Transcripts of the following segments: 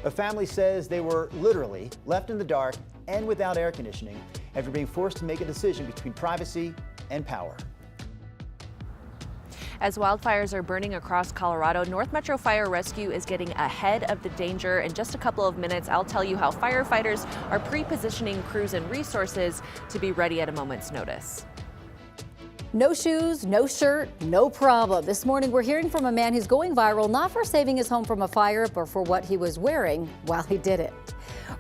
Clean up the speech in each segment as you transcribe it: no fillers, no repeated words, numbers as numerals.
A family says they were literally left in the dark and without air conditioning after being forced to make a decision between privacy and power. As wildfires are burning across Colorado, North Metro Fire Rescue is getting ahead of the danger. In just a couple of minutes, I'll tell you how firefighters are pre-positioning crews and resources to be ready at a moment's notice. No shoes, no shirt, no problem. This morning, we're hearing from a man who's going viral not for saving his home from a fire, but for what he was wearing while he did it.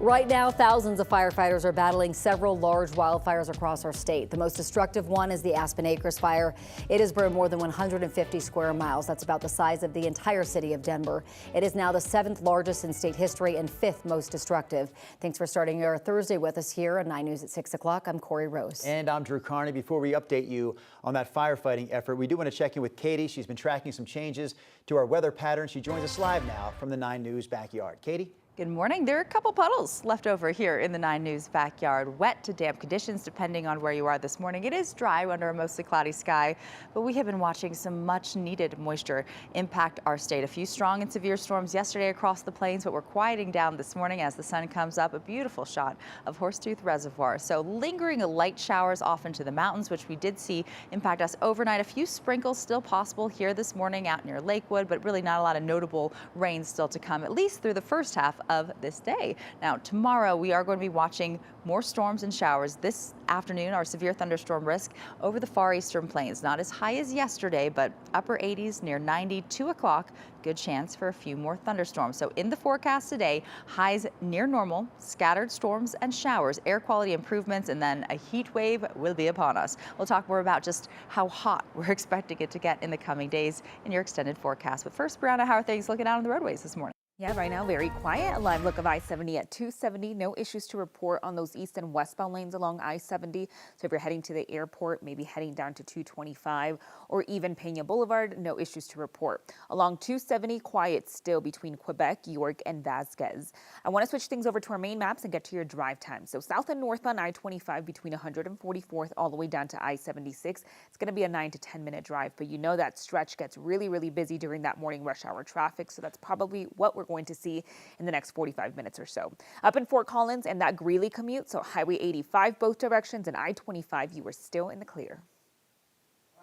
Right now, thousands of firefighters are battling several large wildfires across our state. The most destructive one is the Aspen Acres fire. It has burned more than 150 square miles. That's about the size of the entire city of Denver. It is now the 7th largest in state history and 5th most destructive. Thanks for starting your Thursday with us here on 9 News at 6 o'clock. I'm Corey Rose. And I'm Drew Carney. Before we update you on that firefighting effort, we do want to check in with Katie. She's been tracking some changes to our weather pattern. She joins us live now from the 9 News backyard. Katie? Good morning. There are a couple puddles left over here in the 9 News backyard. Wet to damp conditions depending on where you are this morning. It is dry under a mostly cloudy sky, but we have been watching some much needed moisture impact our state. A few strong and severe storms yesterday across the plains, but we're quieting down this morning as the sun comes up. A beautiful shot of Horsetooth Reservoir. So lingering light showers off into the mountains, which we did see impact us overnight. A few sprinkles still possible here this morning out near Lakewood, but really not a lot of notable rain still to come, at least through the first half of this day. Now, tomorrow we are going to be watching more storms and showers. This afternoon, our severe thunderstorm risk over the far eastern plains. Not as high as yesterday, but upper 80s, near 90, 2 o'clock. Good chance for a few more thunderstorms. So in the forecast today, highs near normal, scattered storms and showers, air quality improvements, and then a heat wave will be upon us. We'll talk more about just how hot we're expecting it to get in the coming days in your extended forecast. But first, Brianna, how are things looking out on the roadways this morning? Yeah, right now, very quiet. A live look of I-70 at 270. No issues to report on those east and westbound lanes along I-70. So if you're heading to the airport, maybe heading down to 225 or even Pena Boulevard, no issues to report. Along 270, quiet still between Quebec, York, and Vasquez. I want to switch things over to our main maps and get to your drive time. So south and north on I-25 between 144th all the way down to I-76. It's going to be a 9 to 10 minute drive, but you know that stretch gets really, really busy during that morning rush hour traffic. So that's probably what we're going to see in the next 45 minutes or so. Up in Fort Collins and that Greeley commute, so Highway 85 both directions and I-25, you are still in the clear.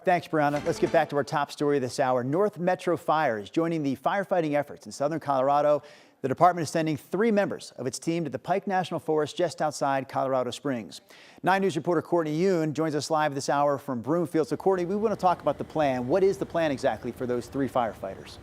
Thanks, Brianna. Let's get back to our top story this hour. North Metro Fire is joining the firefighting efforts in southern Colorado. The department is sending 3 members of its team to the Pike National Forest just outside Colorado Springs. 9 News reporter Courtney Yoon joins us live this hour from Broomfield. So Courtney, we want to talk about the plan. What is the plan exactly for those 3 firefighters?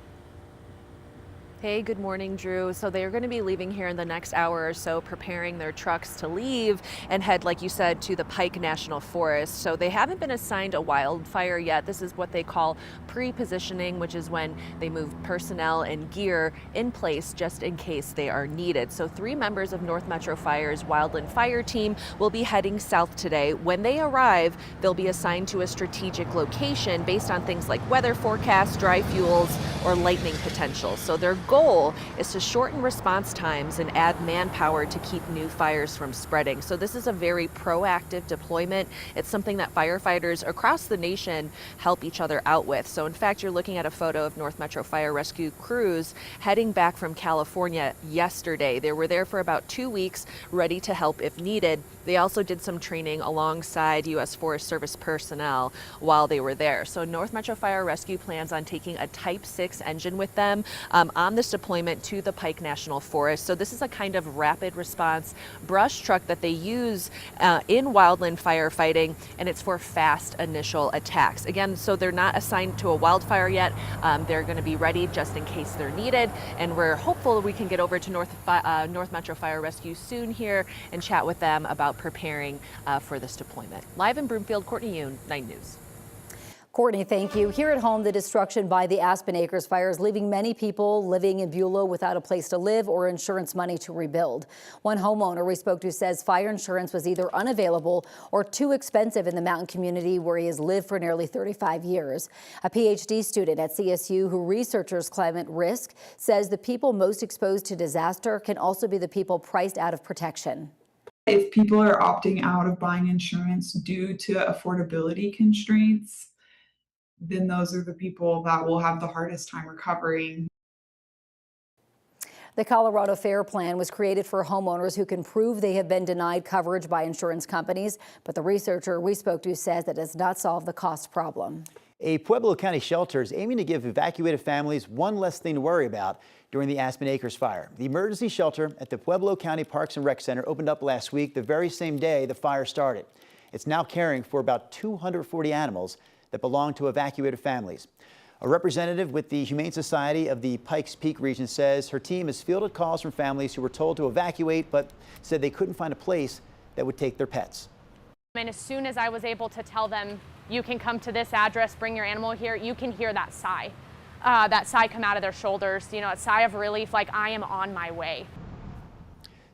Hey, good morning, Drew. So they are going to be leaving here in the next hour or so, preparing their trucks to leave and head, like you said, to the Pike National Forest. So they haven't been assigned a wildfire yet. This is what they call pre-positioning, which is when they move personnel and gear in place just in case they are needed. So 3 members of North Metro Fire's Wildland Fire Team will be heading south today. When they arrive, they'll be assigned to a strategic location based on things like weather forecasts, dry fuels, or lightning potential. So their goal is to shorten response times and add manpower to keep new fires from spreading. So this is a very proactive deployment. It's something that firefighters across the nation help each other out with. So in fact, you're looking at a photo of North Metro Fire Rescue crews heading back from California yesterday. They were there for about 2 weeks, ready to help if needed. They also did some training alongside U.S. Forest Service personnel while they were there. So North Metro Fire Rescue plans on taking a Type 6 engine with them on this deployment to the Pike National Forest. So this is a kind of rapid response brush truck that they use in wildland firefighting, and it's for fast initial attacks. Again, so they're not assigned to a wildfire yet. They're going to be ready just in case they're needed, and we're hopeful we can get over to North Metro Fire Rescue soon here and chat with them about preparing for this deployment. Live in Broomfield, Courtney Yoon, 9 News. Courtney, thank you. Here at home, the destruction by the Aspen Acres fire is leaving many people living in Beulah without a place to live or insurance money to rebuild. One homeowner we spoke to says fire insurance was either unavailable or too expensive in the mountain community where he has lived for nearly 35 years. A PhD student at CSU who researches climate risk says the people most exposed to disaster can also be the people priced out of protection. If people are opting out of buying insurance due to affordability constraints, then those are the people that will have the hardest time recovering. The Colorado Fair Plan was created for homeowners who can prove they have been denied coverage by insurance companies, but the researcher we spoke to says that does not solve the cost problem. A Pueblo County shelter is aiming to give evacuated families one less thing to worry about during the Aspen Acres fire. The emergency shelter at the Pueblo County Parks and Rec Center opened up last week, the very same day the fire started. It's now caring for about 240 animals that belong to evacuated families. A representative with the Humane Society of the Pikes Peak region says her team has fielded calls from families who were told to evacuate but said they couldn't find a place that would take their pets. And as soon as I was able to tell them, you can come to this address, bring your animal here, you can hear that sigh come out of their shoulders, you know, a sigh of relief, like I am on my way.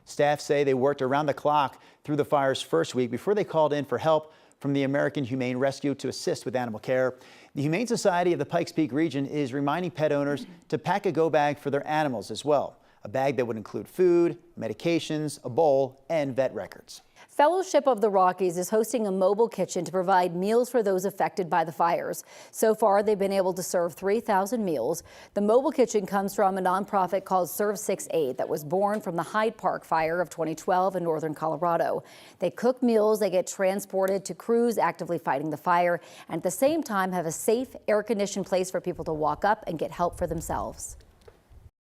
Staff say they worked around the clock through the fire's first week before they called in for help from the American Humane Rescue to assist with animal care. The Humane Society of the Pikes Peak region is reminding pet owners to pack a go bag for their animals as well. A bag that would include food, medications, a bowl, and vet records. Fellowship of the Rockies is hosting a mobile kitchen to provide meals for those affected by the fires. So far, they've been able to serve 3,000 meals. The mobile kitchen comes from a nonprofit called Serve 6-8 that was born from the Hyde Park fire of 2012 in northern Colorado. They cook meals, they get transported to crews actively fighting the fire, and at the same time have a safe, air-conditioned place for people to walk up and get help for themselves.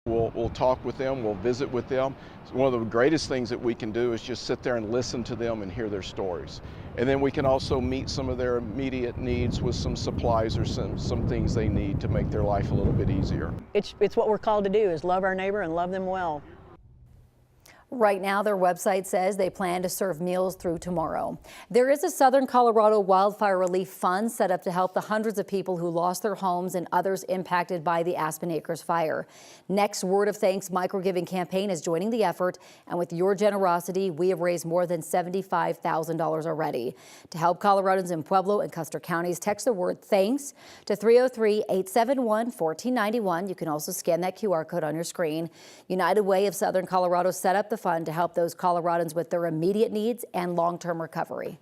We'll talk with them, we'll visit with them. One of the greatest things that we can do is just sit there and listen to them and hear their stories. And then we can also meet some of their immediate needs with some supplies or some things they need to make their life a little bit easier. It's what we're called to do, is love our neighbor and love them well. Right now, their website says they plan to serve meals through tomorrow. There is a Southern Colorado Wildfire Relief Fund set up to help the hundreds of people who lost their homes and others impacted by the Aspen Acres fire. Next Word of Thanks micro-giving campaign is joining the effort, and with your generosity, we have raised more than $75,000 already. To help Coloradans in Pueblo and Custer counties, text the word THANKS to 303-871-1491. You can also scan that QR code on your screen. United Way of Southern Colorado set up the fund to help those Coloradans with their immediate needs and long-term recovery.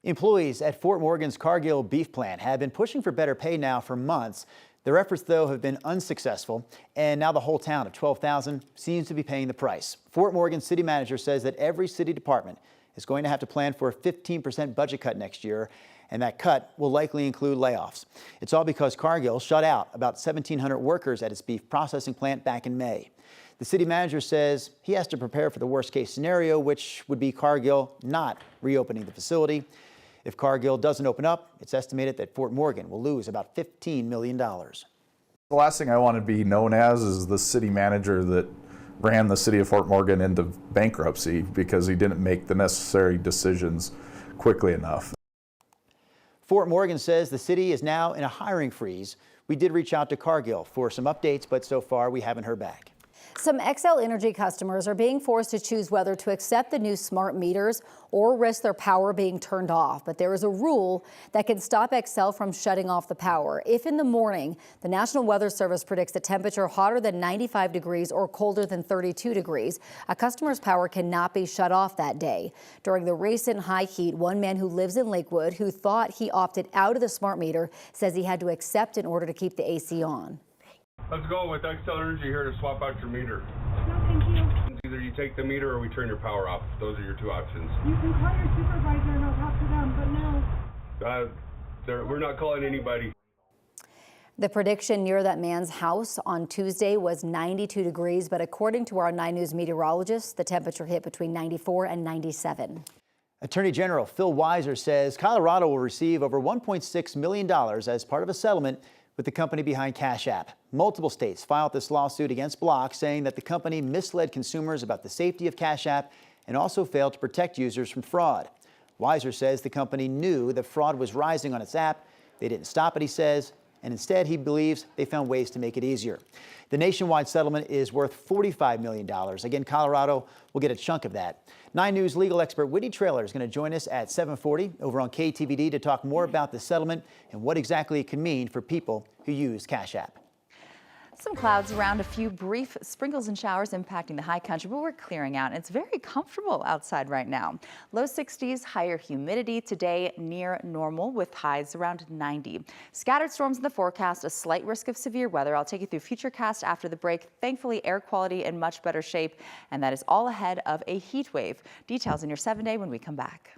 Employees at Fort Morgan's Cargill beef plant have been pushing for better pay now for months. Their efforts, though, have been unsuccessful, and now the whole town of 12,000 seems to be paying the price. Fort Morgan city manager says that every city department is going to have to plan for a 15% budget cut next year, and that cut will likely include layoffs. It's all because Cargill shut out about 1,700 workers at its beef processing plant back in May. The city manager says he has to prepare for the worst case scenario, which would be Cargill not reopening the facility. If Cargill doesn't open up, it's estimated that Fort Morgan will lose about $15 million. The last thing I want to be known as is the city manager that ran the city of Fort Morgan into bankruptcy because he didn't make the necessary decisions quickly enough. Fort Morgan says the city is now in a hiring freeze. We did reach out to Cargill for some updates, but so far we haven't heard back. Some Xcel Energy customers are being forced to choose whether to accept the new smart meters or risk their power being turned off. But there is a rule that can stop Xcel from shutting off the power. If in the morning, the National Weather Service predicts a temperature hotter than 95 degrees or colder than 32 degrees, a customer's power cannot be shut off that day. During the recent high heat, one man who lives in Lakewood who thought he opted out of the smart meter says he had to accept in order to keep the AC on. Let's go with Xcel Energy here to swap out your meter. No, thank you. Either you take the meter or we turn your power off. Those are your two options. You can call your supervisor and I'll talk to them, but no. We're not calling anybody. The prediction near that man's house on Tuesday was 92 degrees, but according to our 9 News meteorologist, the temperature hit between 94 and 97. Attorney General Phil Weiser says Colorado will receive over $1.6 million as part of a settlement with the company behind Cash App. Multiple states filed this lawsuit against Block, saying that the company misled consumers about the safety of Cash App and also failed to protect users from fraud. Weiser says the company knew that fraud was rising on its app. They didn't stop it, he says, and instead he believes they found ways to make it easier. The nationwide settlement is worth $45 million. Again, Colorado will get a chunk of that. 9 News legal expert Whitney Traylor is going to join us at 7:40 over on KTVD to talk more about the settlement and what exactly it can mean for people who use Cash App. Some clouds around, a few brief sprinkles and showers impacting the high country, but we're clearing out. It's very comfortable outside right now. Low 60s, higher humidity today, near normal with highs around 90. Scattered storms in the forecast, a slight risk of severe weather. I'll take you through Futurecast after the break. Thankfully, air quality in much better shape, and that is all ahead of a heat wave. Details in your 7-day when we come back.